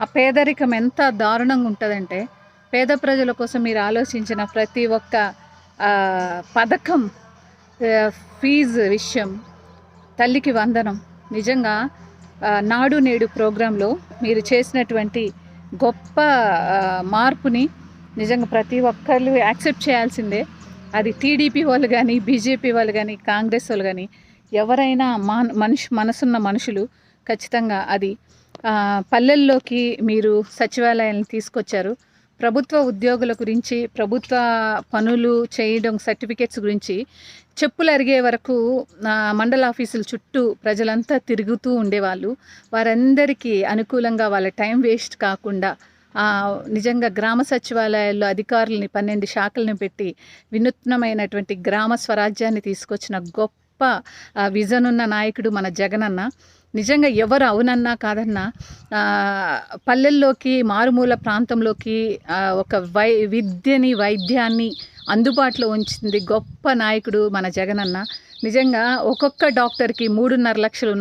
ఆ పేదరికం ఎంత దారుణంగా ఉంటుందంటే, పేద ప్రజల కోసం మీరు ఆలోచించిన ప్రతి ఒక్క పథకం, ఫీజు విషయం, తల్లికి వందనం, నిజంగా నాడు నేడు ప్రోగ్రాంలో మీరు చేసినటువంటి గొప్ప మార్పుని నిజంగా ప్రతి ఒక్కళ్ళు యాక్సెప్ట్ చేయాల్సిందే. అది టీడీపీ వాళ్ళు కానీ, బీజేపీ వాళ్ళు కానీ, కాంగ్రెస్ వాళ్ళు కానీ, ఎవరైనా మనసున్న మనుషులు ఖచ్చితంగా అది పల్లెల్లోకి మీరు సచివాలయాలను తీసుకొచ్చారు. ప్రభుత్వ ఉద్యోగుల గురించి, ప్రభుత్వ పనులు చేయడం, సర్టిఫికేట్స్ గురించి చెప్పులు అరిగే వరకు మండల ఆఫీసుల చుట్టూ ప్రజలంతా తిరుగుతూ ఉండేవాళ్ళు. వారందరికీ అనుకూలంగా వాళ్ళ టైం వేస్ట్ కాకుండా నిజంగా గ్రామ సచివాలయాల్లో అధికారులని 12 శాఖలను పెట్టి వినూత్నమైనటువంటి గ్రామ స్వరాజ్యాన్ని తీసుకొచ్చిన గొప్ప విజన్ ఉన్న నాయకుడు మన జగనన్న. నిజంగా ఎవరు అవునన్నా కాదన్నా పల్లెల్లోకి, మారుమూల ప్రాంతంలోకి ఒక విద్యని, వైద్యాన్ని అందుబాటులో ఉంచింది గొప్ప నాయకుడు మన జగనన్న. నిజంగా ఒక్కొక్క డాక్టర్కి 3.5 లక్షలు